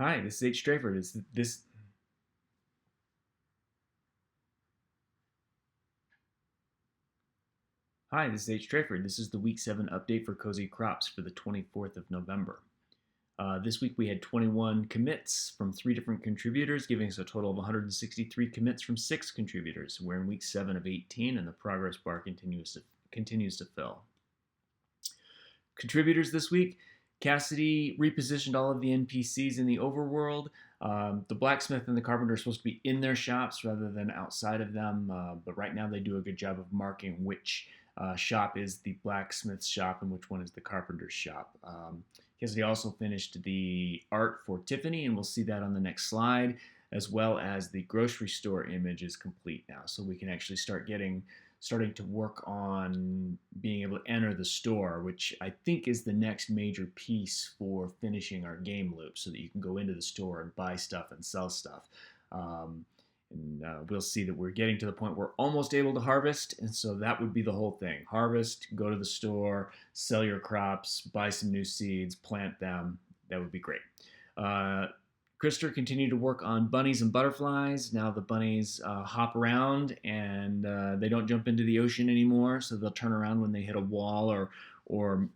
Hi, this is H Trayford. Is this Hi, this is H Trayford. This is the Week 7 update for Cozy Crops for the 24th of November. This week we had 21 commits from 3 different contributors, giving us a total of 163 commits from 6 contributors. We're in week 7 of 18, and the progress bar continues to fill. Contributors this week: Cassidy repositioned all of the NPCs in the overworld. The blacksmith and the carpenter are supposed to be in their shops rather than outside of them, but right now they do a good job of marking which shop is the blacksmith's shop and which one is the carpenter's shop. Cassidy also finished the art for Tiffany, and we'll see that on the next slide, as well as the grocery store image is complete now, so we can actually starting to work on being able to enter the store, which I think is the next major piece for finishing our game loop, so that you can go into the store and buy stuff and sell stuff. We'll see that we're getting to the point where we're almost able to harvest, and so that would be the whole thing. Harvest, go to the store, sell your crops, buy some new seeds, plant them. That would be great. Krister continued to work on bunnies and butterflies. Now the bunnies hop around and they don't jump into the ocean anymore, so they'll turn around when they hit a wall or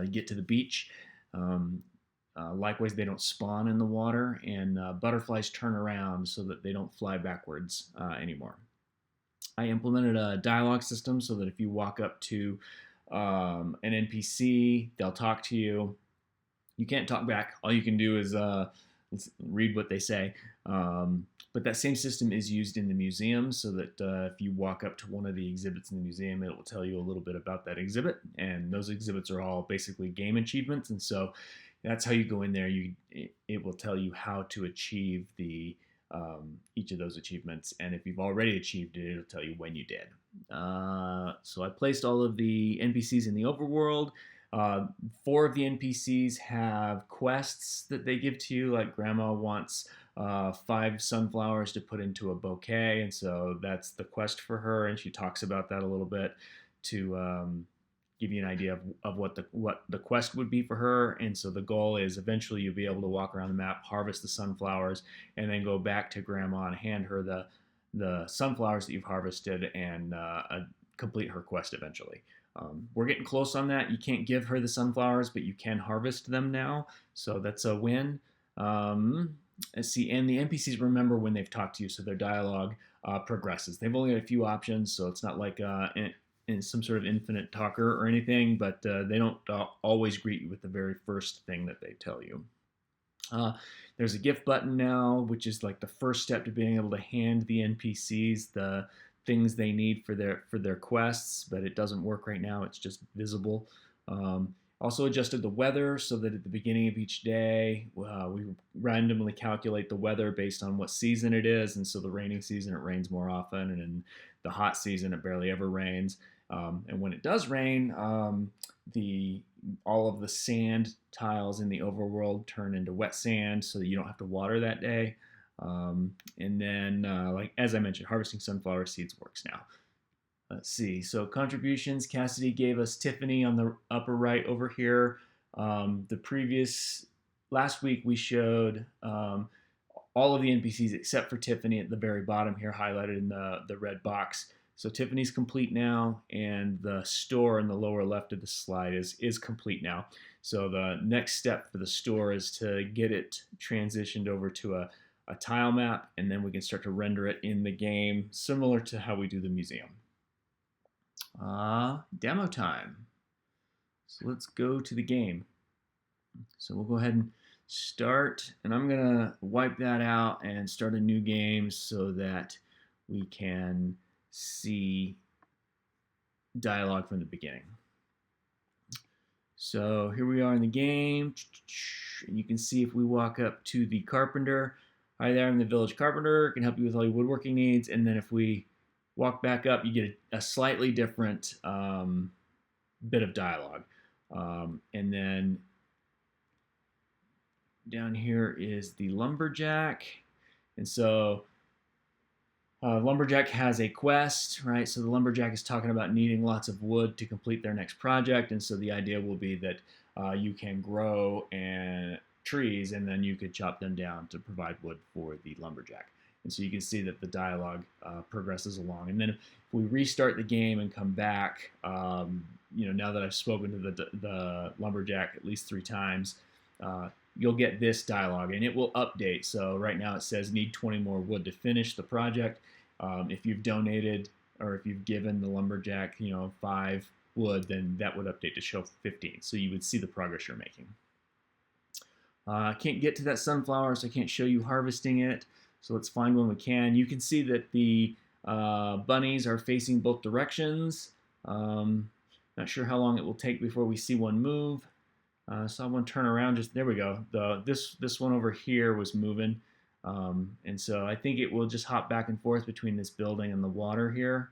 get to the beach. Likewise, they don't spawn in the water, and butterflies turn around so that they don't fly backwards anymore. I implemented a dialogue system so that if you walk up to an NPC, they'll talk to you. You can't talk back. All you can do is read what they say. But that same system is used in the museum, so that if you walk up to one of the exhibits in the museum, it will tell you a little bit about that exhibit. And those exhibits are all basically game achievements, and so that's how you go in there. It will tell you how to achieve each of those achievements, and if you've already achieved it, it'll tell you when you did. So I placed all of the NPCs in the overworld. 4 of the NPCs have quests that they give to you, like Grandma wants 5 sunflowers to put into a bouquet, and so that's the quest for her, and she talks about that a little bit to give you an idea of what the quest would be for her. And so the goal is eventually you'll be able to walk around the map, harvest the sunflowers, and then go back to Grandma and hand her the sunflowers that you've harvested and complete her quest eventually. We're getting close on that. You can't give her the sunflowers, but you can harvest them now, so that's a win. Let's see, and the NPCs remember when they've talked to you, so their dialogue progresses. They've only got a few options, so it's not like in some sort of infinite talker or anything, but they don't always greet you with the very first thing that they tell you. There's a gift button now, which is like the first step to being able to hand the NPCs the things they need for their quests, but it doesn't work right now. It's just visible. Also adjusted the weather so that at the beginning of each day, we randomly calculate the weather based on what season it is. And so the raining season, it rains more often, and in the hot season, it barely ever rains. And when it does rain, all of the sand tiles in the overworld turn into wet sand, so that you don't have to water that day. And then, like as I mentioned, harvesting sunflower seeds works now. Let's see. So contributions, Cassidy gave us Tiffany on the upper right over here. Last week we showed all of the NPCs except for Tiffany at the very bottom here, highlighted in the red box. So Tiffany's complete now, and the store in the lower left of the slide is complete now. So the next step for the store is to get it transitioned over to a tile map, and then we can start to render it in the game, similar to how we do the museum. Demo time. So let's go to the game. So we'll go ahead and start, and I'm gonna wipe that out and start a new game so that we can see dialogue from the beginning. So here we are in the game, and you can see if we walk up to the carpenter. Hi there, I'm the village carpenter. I can help you with all your woodworking needs. And then if we walk back up, you get a slightly different bit of dialogue. And then down here is the lumberjack. And so Lumberjack has a quest, right? So the lumberjack is talking about needing lots of wood to complete their next project, and so the idea will be that you can grow trees, and then you could chop them down to provide wood for the lumberjack. And so you can see that the dialogue progresses along. And then if we restart the game and come back, now that I've spoken to the lumberjack at least 3 times, you'll get this dialogue, and it will update. So right now it says need 20 more wood to finish the project. If you've donated or if you've given the lumberjack, 5 wood, then that would update to show 15. So you would see the progress you're making. I can't get to that sunflower, so I can't show you harvesting it. So let's find one we can. You can see that the bunnies are facing both directions. Not sure how long it will take before we see one move. Saw one turn around. There we go. This one over here was moving. And so I think it will just hop back and forth between this building and the water here.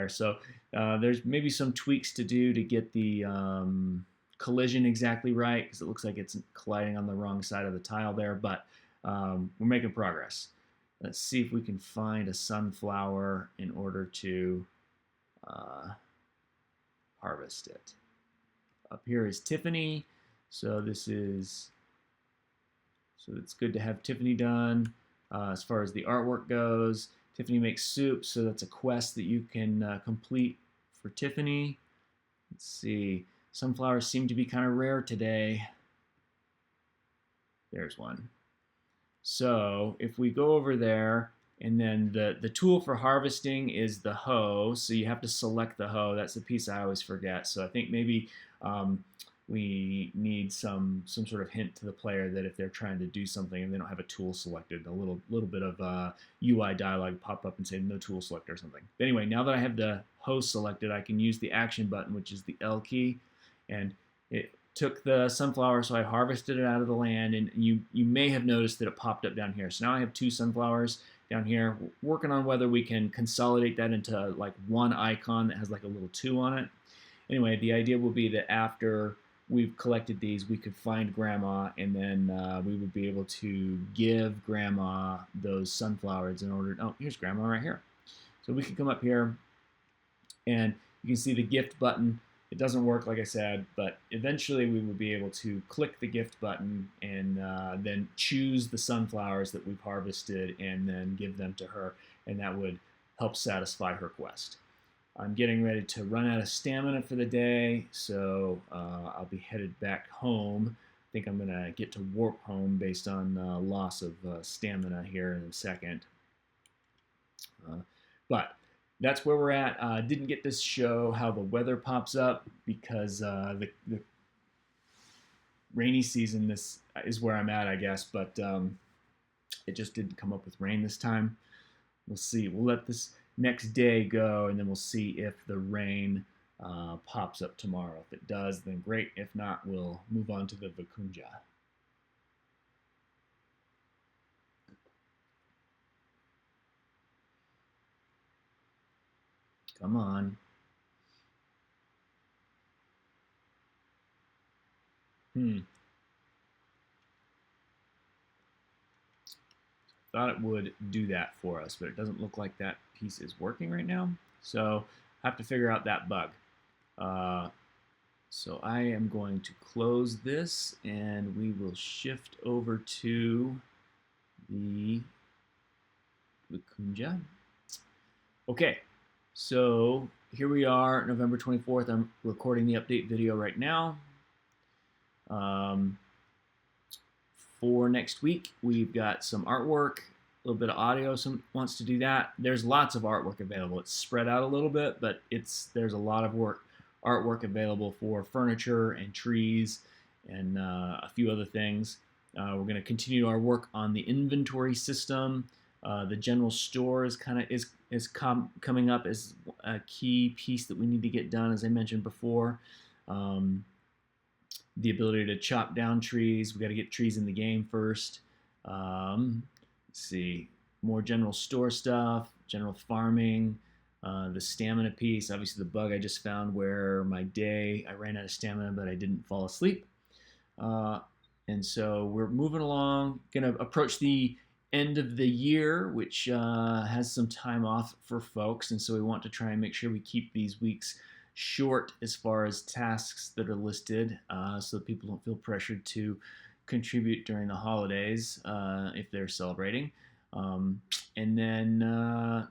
So there's maybe some tweaks to do to get the collision exactly right, because it looks like it's colliding on the wrong side of the tile there, but we're making progress. Let's see if we can find a sunflower in order to harvest it. Up here is Tiffany. So it's good to have Tiffany done. As far as the artwork goes, Tiffany makes soup, so that's a quest that you can complete for Tiffany. Let's see. Sunflowers seem to be kind of rare today. There's one. So if we go over there, and then the tool for harvesting is the hoe, so you have to select the hoe. That's the piece I always forget. So I think maybe we need some sort of hint to the player that if they're trying to do something and they don't have a tool selected, a little bit of UI dialog pop up and say no tool selected or something. But anyway, now that I have the hoe selected, I can use the action button, which is the L key, and it took the sunflower, so I harvested it out of the land, and you may have noticed that it popped up down here. So now I have 2 sunflowers down here, working on whether we can consolidate that into like one icon that has like a little 2 on it. Anyway, the idea will be that after we've collected these, we could find Grandma, and then we would be able to give Grandma those sunflowers in order. Oh, here's Grandma right here. So we can come up here, and you can see the gift button. It doesn't work, like I said, but eventually we will be able to click the gift button and then choose the sunflowers that we've harvested and then give them to her, and that would help satisfy her quest. I'm getting ready to run out of stamina for the day, so I'll be headed back home. I think I'm going to get to warp home based on loss of stamina here in a second. But that's where we're at. Didn't get to show how the weather pops up because the rainy season, this is where I'm at, I guess, but it just didn't come up with rain this time. We'll see. We'll let this next day go, and then we'll see if the rain pops up tomorrow. If it does, then great. If not, we'll move on to the Vikunja. Come on. Thought it would do that for us, but it doesn't look like that piece is working right now. So I have to figure out that bug. So I am going to close this, and we will shift over to the Vikunja. Okay, so here we are, November 24th. I'm recording the update video right now. For next week, we've got some artwork, a little bit of audio. Some wants to do that. There's lots of artwork available. It's spread out a little bit, but there's a lot of artwork available for furniture and trees and a few other things. We're going to continue our work on the inventory system. The general store is coming up as a key piece that we need to get done, as I mentioned before. The ability to chop down trees. We got to get trees in the game first. Let's see, more general store stuff, general farming, the stamina piece. Obviously, the bug I just found where I ran out of stamina, but I didn't fall asleep. And so we're moving along. Going to approach the end of the year, which has some time off for folks, and so we want to try and make sure we keep these weeks short as far as tasks that are listed, so that people don't feel pressured to contribute during the holidays if they're celebrating. And then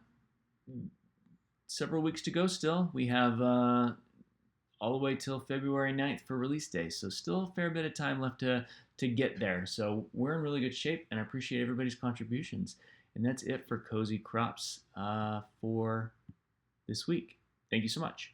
several weeks to go still. We have all the way till February 9th for release day. So still a fair bit of time left to get there. So we're in really good shape, and I appreciate everybody's contributions. And that's it for Cozy Crops for this week. Thank you so much.